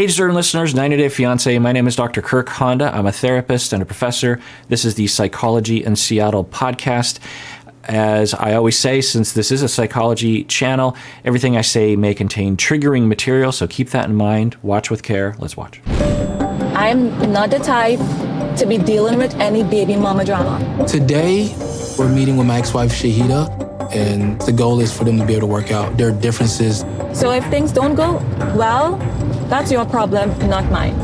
Hey, discerning listeners, 90 Day Fiancé. My name is Dr. Kirk Honda. I'm a therapist and a professor. This is the Psychology in Seattle podcast. As I always say, since this is a psychology channel, everything I say may contain triggering material, so keep that in mind. Watch with care. Let's watch. I'm not the type to be dealing with any baby mama drama. Today, we're meeting with my ex-wife, Shaeeda, and the goal is for them to be able to work out their differences. So if things don't go well, that's your problem, not mine.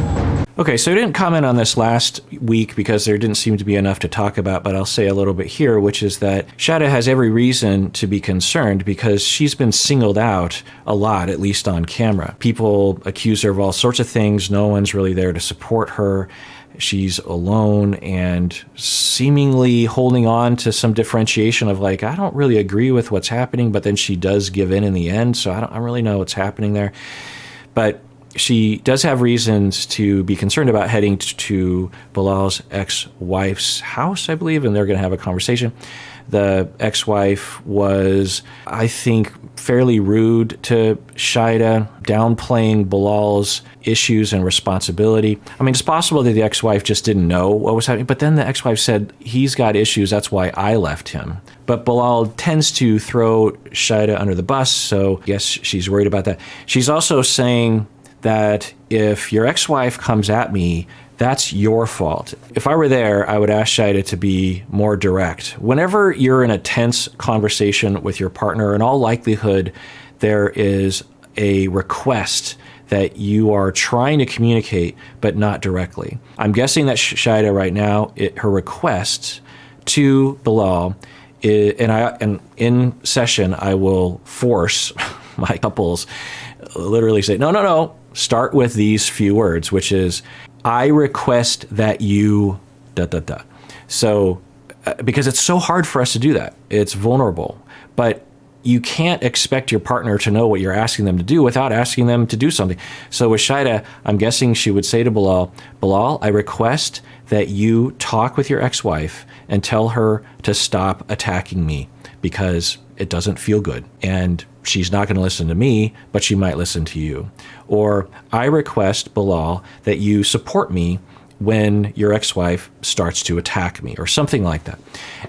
Okay, so I didn't comment on this last week because there didn't seem to be enough to talk about, but I'll say a little bit here, which is that Shaeeda has every reason to be concerned because she's been singled out a lot, at least on camera. People accuse her of all sorts of things. No one's really there to support her. She's alone and seemingly holding on to some differentiation of like, I don't really agree with what's happening, but then she does give in the end, so I don't really know what's happening there. But she does have reasons to be concerned about heading to Bilal's ex-wife's house, I believe, and they're going to have a conversation. The ex-wife was, I think, fairly rude to Shaeeda, downplaying Bilal's issues and responsibility. I mean, it's possible that the ex-wife just didn't know what was happening, but then the ex-wife said, he's got issues, that's why I left him. But Bilal tends to throw Shaeeda under the bus, so yes, she's worried about that. She's also saying that if your ex-wife comes at me, that's your fault. If I were there, I would ask Shaeeda to be more direct. Whenever you're in a tense conversation with your partner, in all likelihood, there is a request that you are trying to communicate, but not directly. I'm guessing that Shaeeda right now, her request to Bilal, and in session, I will force my couples literally say, no, start with these few words, which is, I request that you, So, because it's so hard for us to do that. It's vulnerable. But you can't expect your partner to know what you're asking them to do without asking them to do something. So with Shaeeda, I'm guessing she would say to Bilal, I request that you talk with your ex-wife and tell her to stop attacking me because it doesn't feel good. And she's not going to listen to me, but she might listen to you. Or I request, Bilal, that you support me when your ex-wife starts to attack me, or something like that.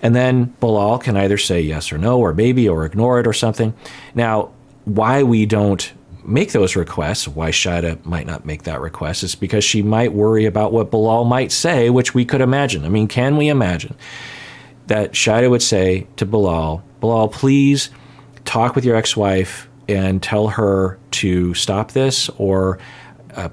And then Bilal can either say yes or no, or maybe, or ignore it or something. Now, why we don't make those requests, why Shaeeda might not make that request, is because she might worry about what Bilal might say, which we could imagine. I mean, can we imagine that Shaeeda would say to Bilal, please talk with your ex-wife and tell her to stop this, or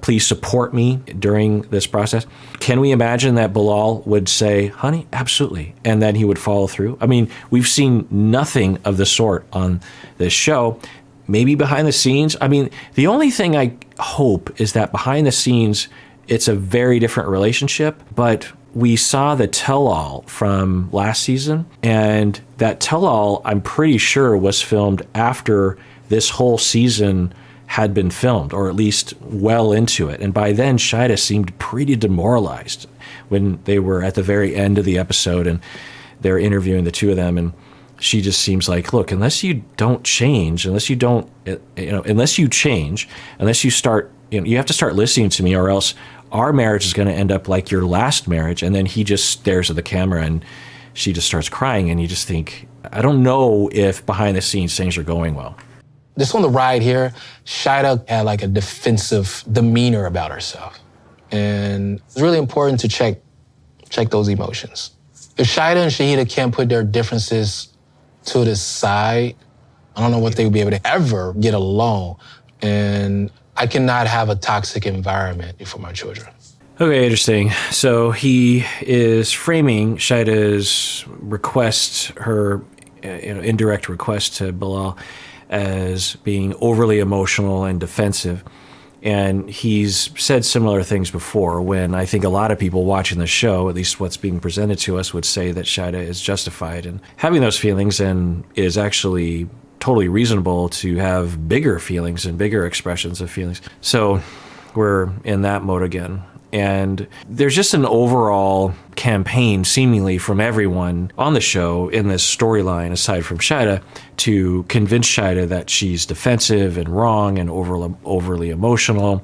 please support me during this process. Can we imagine that Bilal would say, honey, absolutely, and then he would follow through? I mean, we've seen nothing of the sort on this show. Maybe behind the scenes. I mean, the only thing I hope is that behind the scenes, it's a very different relationship, but we saw the tell-all from last season, and that tell-all, I'm pretty sure, was filmed after this whole season had been filmed, or at least well into it. And by then, Shaeeda seemed pretty demoralized when they were at the very end of the episode and they're interviewing the two of them. And she just seems like, look, unless you don't change, unless you start, you have to start listening to me, or else our marriage is going to end up like your last marriage. And then he just stares at the camera and she just starts crying. And you just think, I don't know if behind the scenes things are going well. Just on the ride here, Shaeeda had like a defensive demeanor about herself. And it's really important to check those emotions. If Shaeeda and Shaeeda can't put their differences to the side, I don't know what they would be able to ever get along. And I cannot have a toxic environment for my children. Okay, interesting. So he is framing Shaeeda's request, her indirect request to Bilal, as being overly emotional and defensive. And he's said similar things before, when I think a lot of people watching the show, at least what's being presented to us, would say that Shaeeda is justified in having those feelings and is actually totally reasonable to have bigger feelings and bigger expressions of feelings. So we're in that mode again. And there's just an overall campaign, seemingly from everyone on the show in this storyline, aside from Shaeeda, to convince Shaeeda that she's defensive and wrong and overly emotional.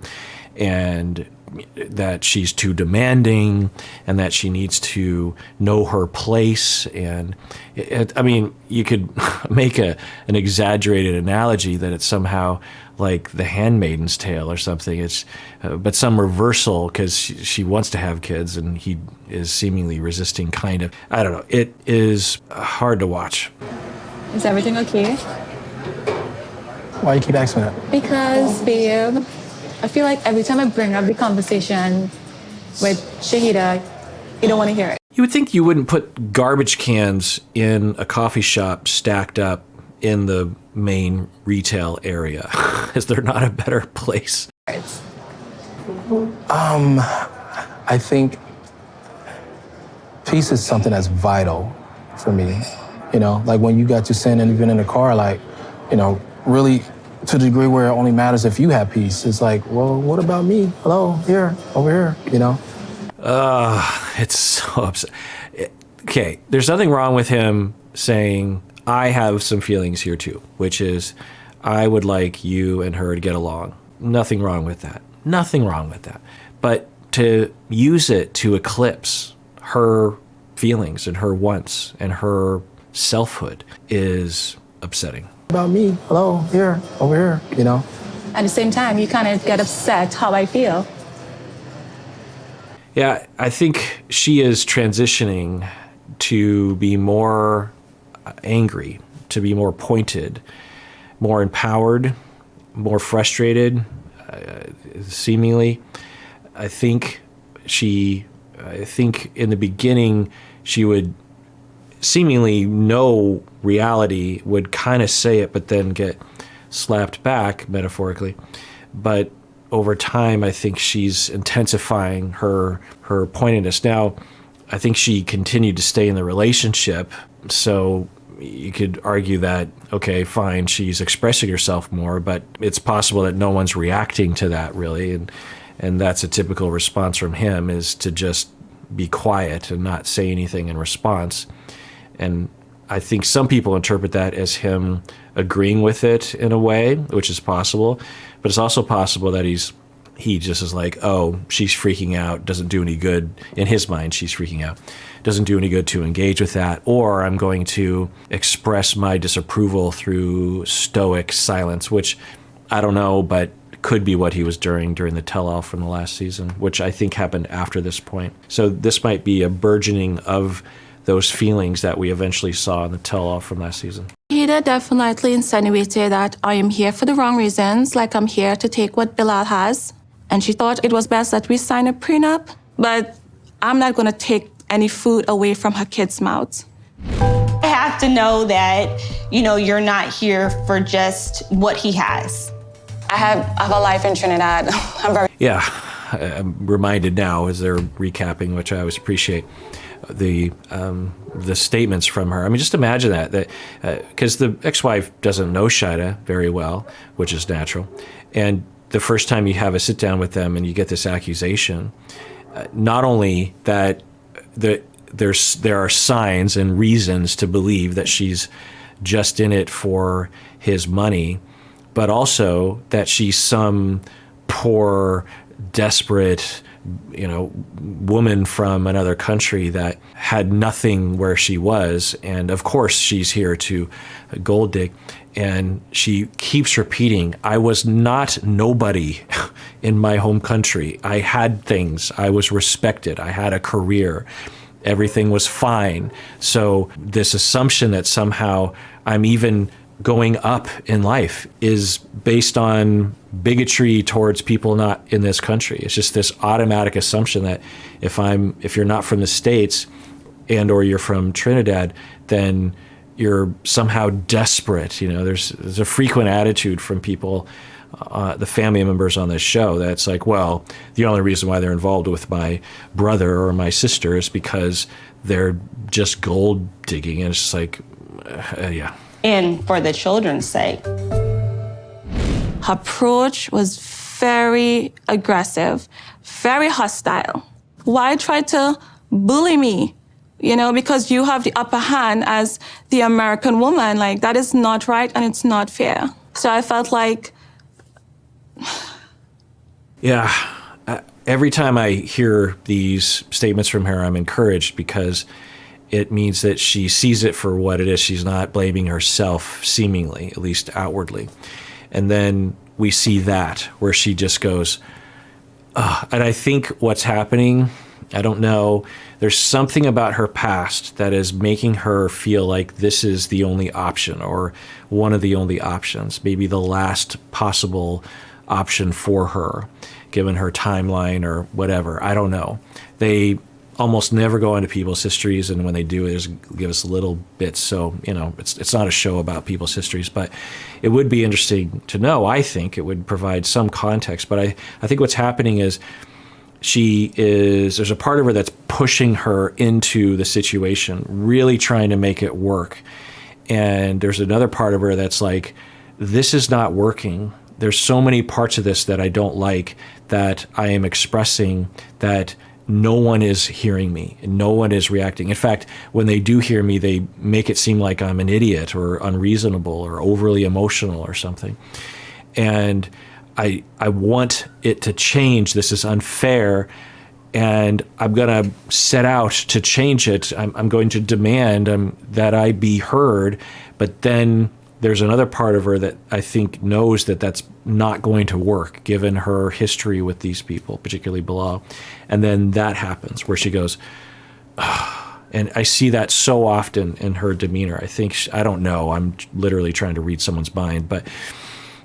and that she's too demanding and that she needs to know her place. And I mean, you could make an exaggerated analogy that it's somehow like The Handmaid's Tale or something. It's but some reversal, because she wants to have kids and he is seemingly resisting, kind of. I don't know. It is hard to watch. Is everything okay? Why you keep asking that? Because, babe, I feel like every time I bring up the conversation with Shaeeda, you don't want to hear it. You would think you wouldn't put garbage cans in a coffee shop stacked up in the main retail area. Is there not a better place? I think peace is something that's vital for me. You know, like when you got to sin and even in the car, like, you know, really to the degree where it only matters if you have peace. It's like, well, what about me? Hello, here, over here, you know? It's so upset. Okay, there's nothing wrong with him saying, I have some feelings here too, which is, I would like you and her to get along. Nothing wrong with that. Nothing wrong with that. But to use it to eclipse her feelings and her wants and her selfhood is upsetting. About me, hello, here, over here, you know? At the same time, you kind of get upset how I feel. Yeah, I think she is transitioning to be more angry, to be more pointed, more empowered, more frustrated, seemingly. I think in the beginning, she would seemingly know reality, would kind of say it, but then get slapped back, metaphorically. But over time, I think she's intensifying her pointedness. Now, I think she continued to stay in the relationship, so you could argue that, okay, fine, she's expressing herself more, but it's possible that no one's reacting to that, really, and that's a typical response from him, is to just be quiet and not say anything in response. And I think some people interpret that as him agreeing with it in a way, which is possible, but it's also possible that he just is like, oh, she's freaking out, doesn't do any good. In his mind, she's freaking out. Doesn't do any good to engage with that, or I'm going to express my disapproval through stoic silence, which I don't know, but could be what he was during the tell-all from the last season, which I think happened after this point. So this might be a burgeoning of those feelings that we eventually saw in the tell-all from last season. Shaeeda definitely insinuated that I am here for the wrong reasons, like I'm here to take what Bilal has. And she thought it was best that we sign a prenup, but I'm not going to take any food away from her kids' mouths. I have to know that, you know, you're not here for just what he has. I have a life in Trinidad. Yeah, I'm reminded now as they're recapping, which I always appreciate, the statements from her. I mean, just imagine that because the ex-wife doesn't know Shaeeda very well, which is natural, and the first time you have a sit down with them and you get this accusation, not only that there are signs and reasons to believe that she's just in it for his money, but also that she's some poor, desperate, woman from another country that had nothing where she was. And of course she's here to gold dig. And she keeps repeating, I was not nobody in my home country. I had things. I was respected. I had a career. Everything was fine. So this assumption that somehow I'm even going up in life is based on bigotry towards people not in this country. It's just this automatic assumption that if you're not from the States or you're from Trinidad, then you're somehow desperate. There's a frequent attitude from people, the family members on this show, that's like, well, the only reason why they're involved with my brother or my sister is because they're just gold digging. And it's just like, yeah. And for the children's sake. Her approach was very aggressive, very hostile. Why try to bully me? Because you have the upper hand as the American woman. Like, that is not right and it's not fair. So I felt like Yeah. Every time I hear these statements from her, I'm encouraged because it means that she sees it for what it is. She's not blaming herself, seemingly, at least outwardly. And then we see that where she just goes, ugh. And I think what's happening, I don't know, there's something about her past that is making her feel like this is the only option or one of the only options, maybe the last possible option for her, given her timeline or whatever. I don't know. They almost never go into people's histories, and when they do, they just give us little bits. So, it's not a show about people's histories, but it would be interesting to know. I think it would provide some context. But I think what's happening is there's a part of her that's pushing her into the situation, really trying to make it work. And there's another part of her that's like, this is not working. There's so many parts of this that I don't like, that I am expressing, that no one is hearing me and no one is reacting. In fact, when they do hear me, they make it seem like I'm an idiot or unreasonable or overly emotional or something. And I want it to change. This is unfair. And I'm going to set out to change it. I'm going to demand that I be heard. But then there's another part of her that I think knows that that's not going to work, given her history with these people, particularly Bilal. And then that happens where she goes, ugh. And I see that so often in her demeanor. I don't know, I'm literally trying to read someone's mind, but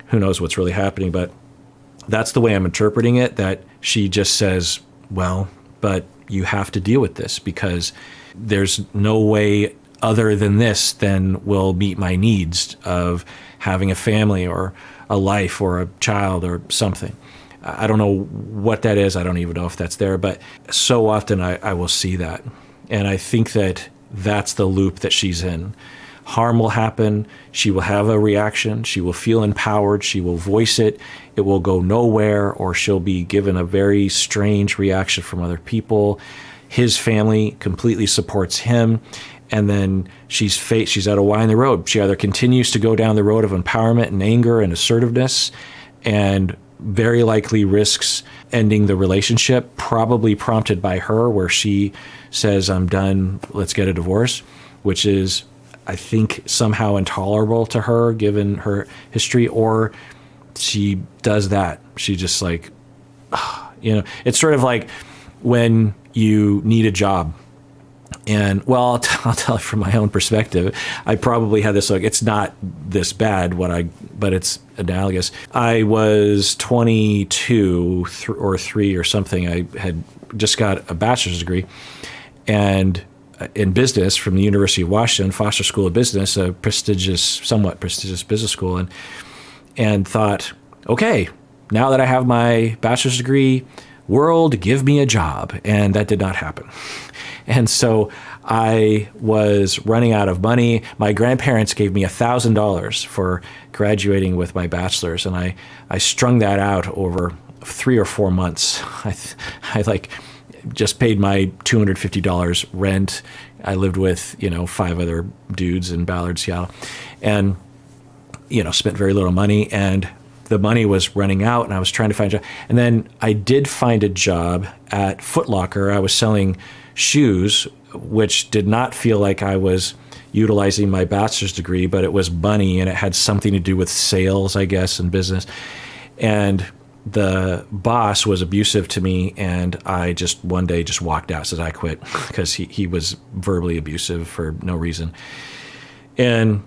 who knows what's really happening. But that's the way I'm interpreting it, that she just says, well, but you have to deal with this because there's no way other than this then will meet my needs of having a family or a life or a child or something. I don't know what that is. I don't even know if that's there, but so often I will see that. And I think that that's the loop that she's in. Harm will happen. She will have a reaction. She will feel empowered. She will voice it. It will go nowhere, or she'll be given a very strange reaction from other people. His family completely supports him. And then she's at a Y in the road. She either continues to go down the road of empowerment and anger and assertiveness, and very likely risks ending the relationship, probably prompted by her, where she says, I'm done, let's get a divorce, which is, I think, somehow intolerable to her given her history. Or she does that. She just like, it's sort of like when you need a job. And well, I'll tell you from my own perspective, I probably had this, like, it's not this bad but it's analogous. I was 22 or 3 or something. I had just got a bachelor's degree and in business from the University of Washington, Foster School of Business, a somewhat prestigious business school, and thought, okay, now that I have my bachelor's degree, world, give me a job. And that did not happen. And so I was running out of money. My grandparents gave me $1,000 for graduating with my bachelor's, and I strung that out over 3 or 4 months. I just paid my $250 rent. I lived with 5 other dudes in Ballard, Seattle, and spent very little money. And the money was running out, and I was trying to find a job. And then I did find a job at Foot Locker. I was selling shoes, which did not feel like I was utilizing my bachelor's degree, but it was money, and it had something to do with sales, I guess, and business. And the boss was abusive to me, and I just one day just walked out, said I quit, because he was verbally abusive for no reason. And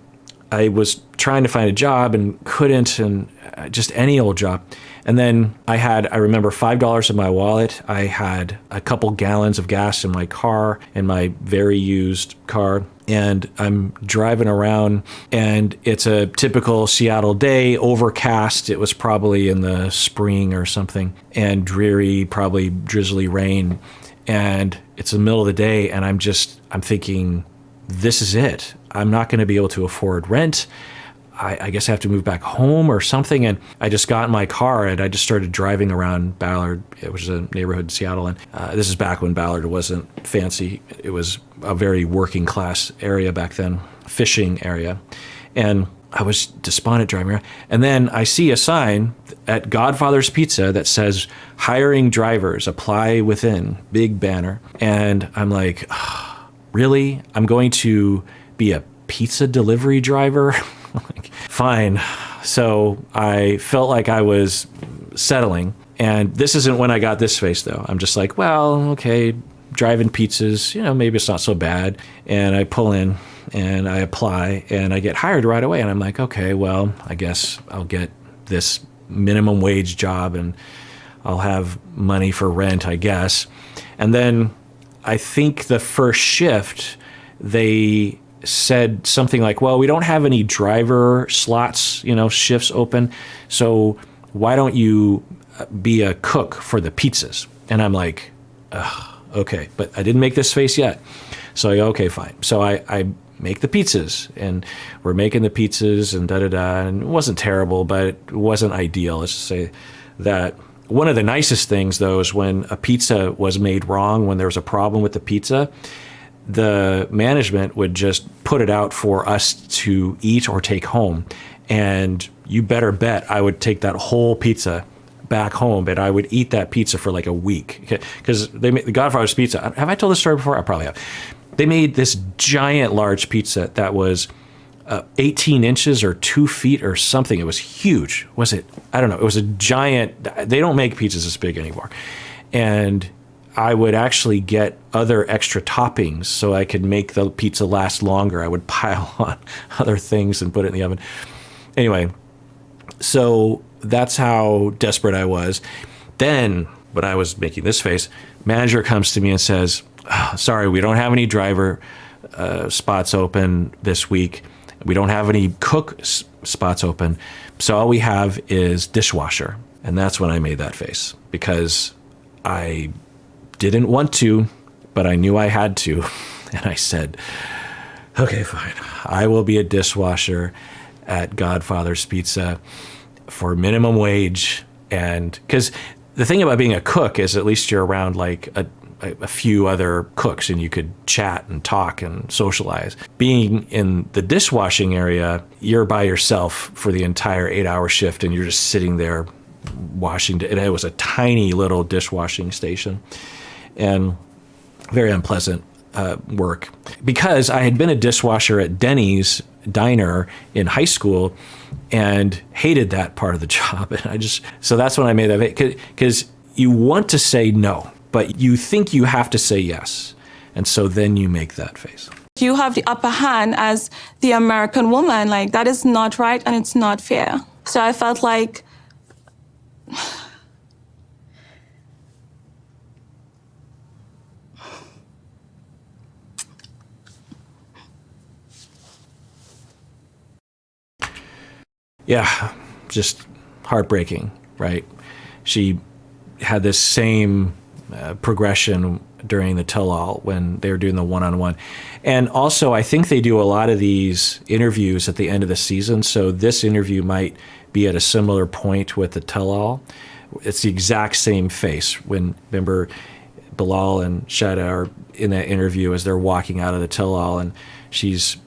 I was trying to find a job and couldn't, and just any old job. And then I remember $5 in my wallet. I had a couple gallons of gas in my car, in my very used car. And I'm driving around, and it's a typical Seattle day, overcast. It was probably in the spring or something, and dreary, probably drizzly rain. And it's the middle of the day, and I'm thinking, this is it. I'm not going to be able to afford rent. I guess I have to move back home or something. And I just got in my car and I just started driving around Ballard, which is a neighborhood in Seattle. And this is back when Ballard wasn't fancy. It was a very working class area back then, fishing area. And I was despondent driving around. And then I see a sign at Godfather's Pizza that says, hiring drivers, apply within, big banner. And I'm like, really? I'm going to be a pizza delivery driver? Like, fine. So I felt like I was settling. And this isn't when I got this face, though. I'm just like, well, okay, driving pizzas, maybe it's not so bad. And I pull in and I apply and I get hired right away. And I'm like, okay, well, I guess I'll get this minimum wage job and I'll have money for rent, I guess. And then I think the first shift, they said something like, well, we don't have any driver slots, shifts open. So why don't you be a cook for the pizzas? And I'm like, okay, but I didn't make this face yet. So I go, okay, fine. So I make the pizzas and we're making the pizzas and and it wasn't terrible, but it wasn't ideal. Let's just say that. One of the nicest things, though, is when a pizza was made wrong, when there was a problem with the pizza, the management would just put it out for us to eat or take home. And you better bet I would take that whole pizza back home, and I would eat that pizza for like a week. Because they made the Godfather's Pizza. Have I told this story before? I probably have. They made this giant, large pizza that was 18 inches or 2 feet or something. It was huge. Was it? I don't know. It was a giant. They don't make pizzas this big anymore. And I would actually get other extra toppings so I could make the pizza last longer. I would pile on other things and put it in the oven. Anyway, so that's how desperate I was. Then, when I was making this face, manager comes to me and says, sorry, we don't have any driver spots open this week. We don't have any cook spots open. So all we have is dishwasher. And that's when I made that face, because I didn't want to, but I knew I had to. And I said, okay, fine. I will be a dishwasher at Godfather's Pizza for minimum wage. And because the thing about being a cook is at least you're around like a few other cooks and you could chat and talk and socialize. Being in the dishwashing area, you're by yourself for the entire 8-hour shift and you're just sitting there washing. And it was a tiny little dishwashing station and very unpleasant work. Because I had been a dishwasher at Denny's diner in high school and hated that part of the job. And so that's when I made that, because you want to say no, but you think you have to say yes. And so then you make that face. You have the upper hand as the American woman. Like, that is not right and it's not fair. So I felt like yeah, just heartbreaking, right? She had this same progression during the tell-all when they were doing the one-on-one. And also, I think they do a lot of these interviews at the end of the season, so this interview might be at a similar point with the tell-all. It's the exact same face. When, remember, Bilal and Shaeeda are in that interview as they're walking out of the tell-all, and she's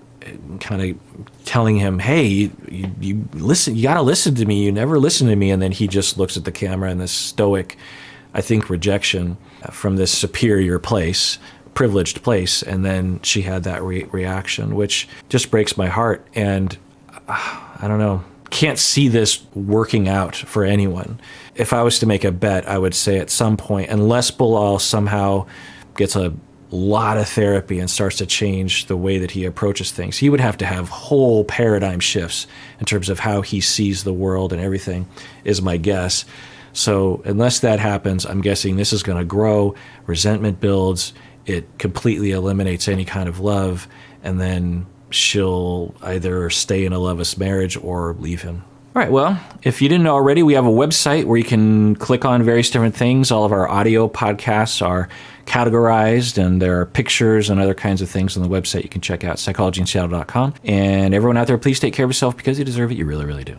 kind of telling him, hey, you listen, you got to listen to me. You never listen to me. And then he just looks at the camera in this stoic, I think, rejection from this superior place, privileged place. And then she had that reaction, which just breaks my heart. And I don't know, can't see this working out for anyone. If I was to make a bet, I would say at some point, unless Bilal somehow gets a lot of therapy and starts to change the way that he approaches things, he would have to have whole paradigm shifts in terms of how he sees the world and everything, is my guess. So unless that happens, I'm guessing this is going to grow, resentment builds, it completely eliminates any kind of love, and then she'll either stay in a loveless marriage or leave him. All right, well, if you didn't know already, we have a website where you can click on various different things. All of our audio podcasts are categorized, and there are pictures and other kinds of things on the website you can check out, psychologyinseattle.com. And everyone out there, please take care of yourself because you deserve it. You really, really do.